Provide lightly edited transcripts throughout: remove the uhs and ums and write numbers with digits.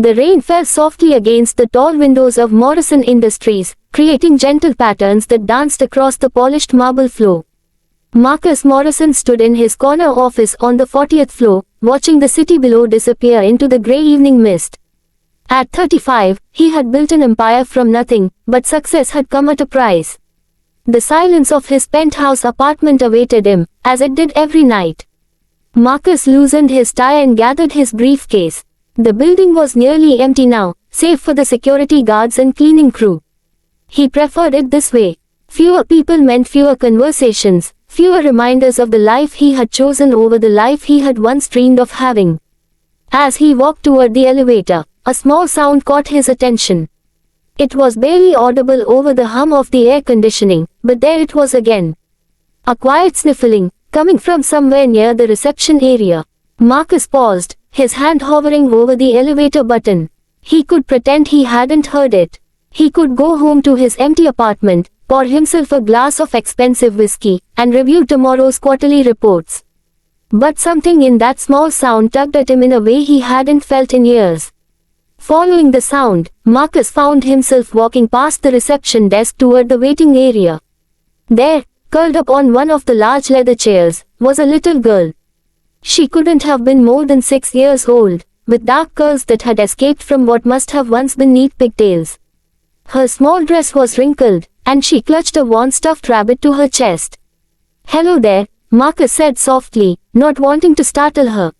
The rain fell softly against the tall windows of Morrison Industries, creating gentle patterns that danced across the polished marble floor. Marcus Morrison stood in his corner office on the 40th floor, watching the city below disappear into the grey evening mist. At 35, he had built an empire from nothing, but success had come at a price. The silence of his penthouse apartment awaited him, as it did every night. Marcus loosened his tie and gathered his briefcase. The building was nearly empty now, save for the security guards and cleaning crew. He preferred it this way. Fewer people meant fewer conversations, fewer reminders of the life he had chosen over the life he had once dreamed of having. As he walked toward the elevator, a small sound caught his attention. It was barely audible over the hum of the air conditioning, but there it was again. A quiet sniffling, coming from somewhere near the reception area. Marcus paused, his hand hovering over the elevator button. He could pretend he hadn't heard it. He could go home to his empty apartment, pour himself a glass of expensive whiskey, and review tomorrow's quarterly reports. But something in that small sound tugged at him in a way he hadn't felt in years. Following the sound, Marcus found himself walking past the reception desk toward the waiting area. There, curled up on one of the large leather chairs, was a little girl. She couldn't have been more than 6 years old, with dark curls that had escaped from what must have once been neat pigtails. Her small dress was wrinkled, and she clutched a worn stuffed rabbit to her chest. "Hello there," Marcus said softly, not wanting to startle her.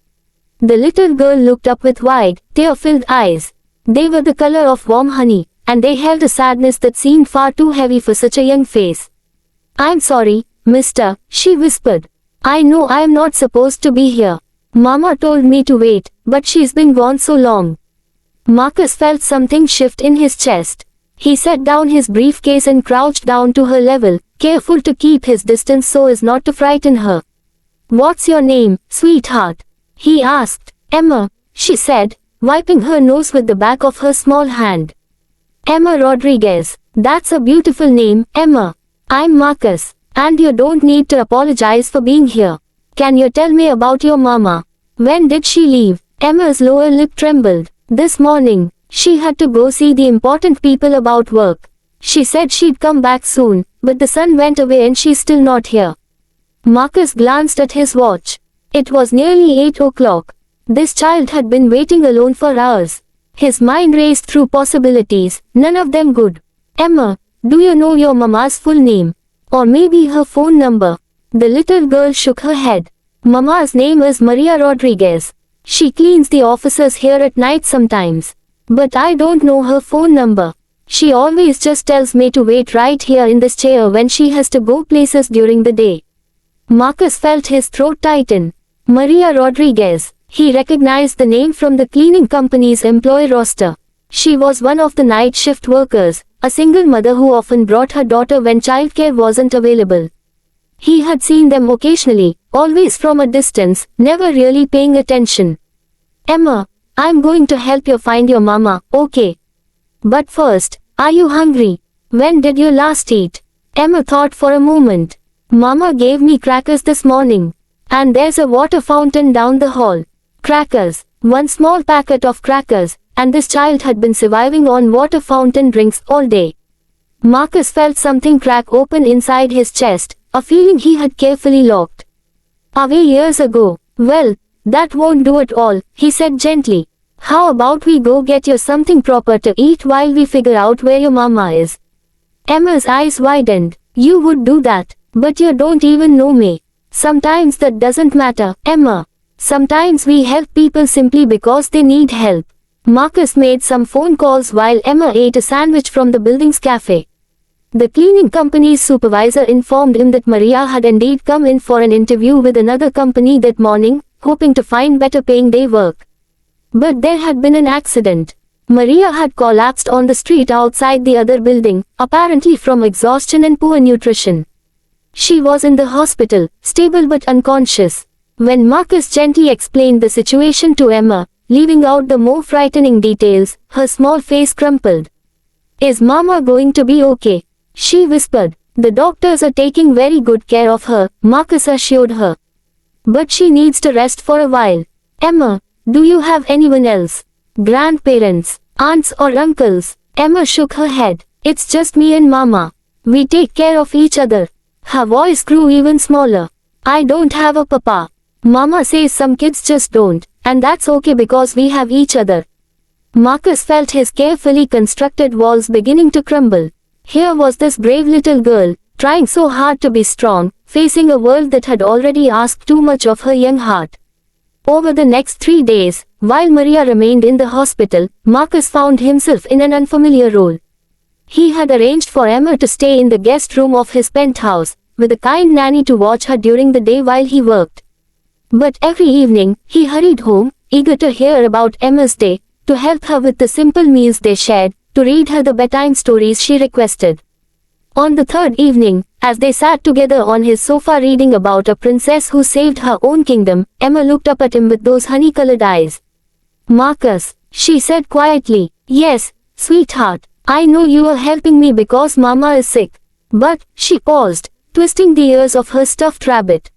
The little girl looked up with wide, tear-filled eyes. They were the color of warm honey, and they held a sadness that seemed far too heavy for such a young face. "I'm sorry, mister," she whispered. "I know I am not supposed to be here. Mama told me to wait, but she's been gone so long." Marcus felt something shift in his chest. He set down his briefcase and crouched down to her level, careful to keep his distance so as not to frighten her. "What's your name, sweetheart?" he asked. "Emma," she said, wiping her nose with the back of her small hand. "Emma Rodriguez. That's a beautiful name, Emma. I'm Marcus. And you don't need to apologize for being here. Can you tell me about your mama? When did she leave?" Emma's lower lip trembled. "This morning. She had to go see the important people about work. She said she'd come back soon, but the sun went away and she's still not here." Marcus glanced at his watch. It was nearly 8 o'clock. This child had been waiting alone for hours. His mind raced through possibilities, none of them good. "Emma, do you know your mama's full name? Or maybe her phone number?" The little girl shook her head. "Mama's name is Maria Rodriguez. She cleans the offices here at night sometimes. But I don't know her phone number. She always just tells me to wait right here in this chair when she has to go places during the day." Marcus felt his throat tighten. Maria Rodriguez. He recognized the name from the cleaning company's employee roster. She was one of the night shift workers, a single mother who often brought her daughter when childcare wasn't available. He had seen them occasionally, always from a distance, never really paying attention. "Emma, I'm going to help you find your mama, okay? But first, are you hungry? When did you last eat?" Emma thought for a moment. "Mama gave me crackers this morning. And there's a water fountain down the hall." Crackers. One small packet of crackers, and this child had been surviving on water fountain drinks all day. Marcus felt something crack open inside his chest, a feeling he had carefully locked away years ago. "Well, that won't do at all," he said gently. "How about we go get you something proper to eat while we figure out where your mama is?" Emma's eyes widened. "You would do that, but you don't even know me." "Sometimes that doesn't matter, Emma. Sometimes we help people simply because they need help." Marcus made some phone calls while Emma ate a sandwich from the building's cafe. The cleaning company's supervisor informed him that Maria had indeed come in for an interview with another company that morning, hoping to find better paying day work. But there had been an accident. Maria had collapsed on the street outside the other building, apparently from exhaustion and poor nutrition. She was in the hospital, stable but unconscious. When Marcus gently explained the situation to Emma, leaving out the more frightening details, her small face crumpled. "Is Mama going to be okay?" she whispered. "The doctors are taking very good care of her," Marcus assured her. "But she needs to rest for a while." "Emma, do you have anyone else? Grandparents, aunts or uncles? Emma shook her head. It's just me and Mama. We take care of each other. Her voice grew even smaller. I don't have a papa. Mama says some kids just don't, and that's okay because we have each other. Marcus felt his carefully constructed walls beginning to crumble. Here was this brave little girl, trying so hard to be strong, facing a world that had already asked too much of her young heart. Over the next 3 days, while Maria remained in the hospital, Marcus found himself in an unfamiliar role. He had arranged for Emma to stay in the guest room of his penthouse, with a kind nanny to watch her during the day while he worked. But every evening, he hurried home, eager to hear about Emma's day, to help her with the simple meals they shared, to read her the bedtime stories she requested. On the third evening, as they sat together on his sofa reading about a princess who saved her own kingdom, Emma looked up at him with those honey-colored eyes. Marcus, she said quietly, yes, sweetheart, I know you are helping me because Mama is sick. But, she paused, twisting the ears of her stuffed rabbit.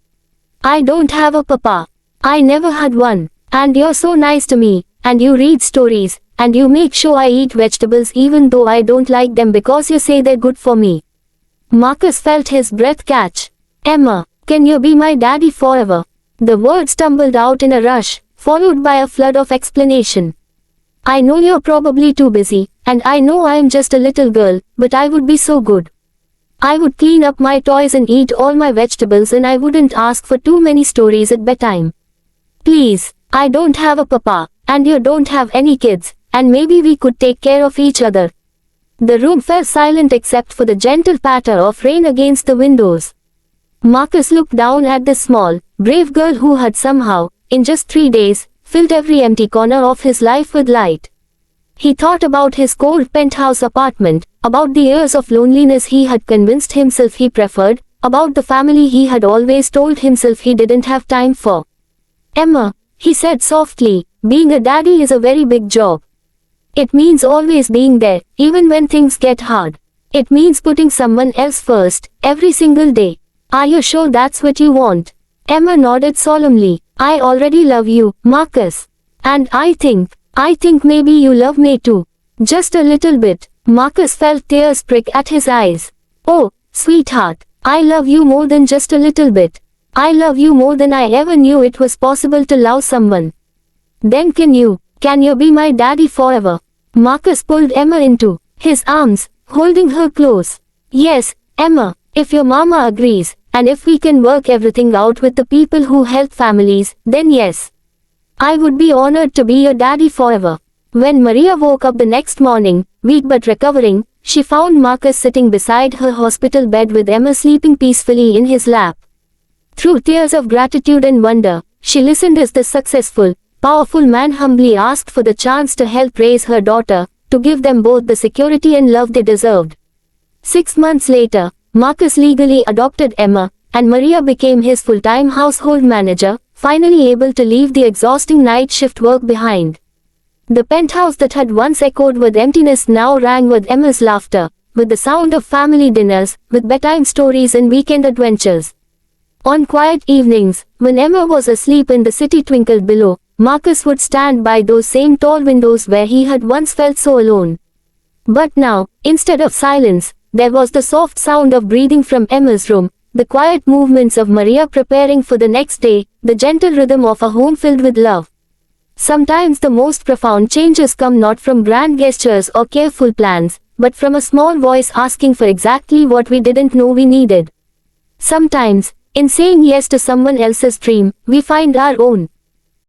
I don't have a papa. I never had one. And you're so nice to me, and you read stories, and you make sure I eat vegetables even though I don't like them because you say they're good for me. Marcus felt his breath catch. Emma, can you be my daddy forever? The words tumbled out in a rush, followed by a flood of explanation. I know you're probably too busy, and I know I'm just a little girl, but I would be so good. I would clean up my toys and eat all my vegetables and I wouldn't ask for too many stories at bedtime. Please, I don't have a papa, and you don't have any kids, and maybe we could take care of each other. The room fell silent except for the gentle patter of rain against the windows. Marcus looked down at the small, brave girl who had somehow, in just 3 days, filled every empty corner of his life with light. He thought about his cold penthouse apartment, about the years of loneliness he had convinced himself he preferred, about the family he had always told himself he didn't have time for. Emma, he said softly, being a daddy is a very big job. It means always being there, even when things get hard. It means putting someone else first, every single day. Are you sure that's what you want? Emma nodded solemnly. I already love you, Marcus. And I think maybe you love me too. Just a little bit. Marcus felt tears prick at his eyes. Oh, sweetheart, I love you more than just a little bit. I love you more than I ever knew it was possible to love someone. Then can you be my daddy forever? Marcus pulled Emma into his arms, holding her close. Yes, Emma, if your mama agrees, and if we can work everything out with the people who help families, then yes. I would be honored to be your daddy forever. When Maria woke up the next morning, weak but recovering, she found Marcus sitting beside her hospital bed with Emma sleeping peacefully in his lap. Through tears of gratitude and wonder, she listened as the successful, powerful man humbly asked for the chance to help raise her daughter, to give them both the security and love they deserved. 6 months later, Marcus legally adopted Emma, and Maria became his full-time household manager, finally able to leave the exhausting night shift work behind. The penthouse that had once echoed with emptiness now rang with Emma's laughter, with the sound of family dinners, with bedtime stories and weekend adventures. On quiet evenings, when Emma was asleep and the city twinkled below, Marcus would stand by those same tall windows where he had once felt so alone. But now, instead of silence, there was the soft sound of breathing from Emma's room, the quiet movements of Maria preparing for the next day, the gentle rhythm of a home filled with love. Sometimes the most profound changes come not from grand gestures or careful plans, but from a small voice asking for exactly what we didn't know we needed. Sometimes, in saying yes to someone else's dream, we find our own.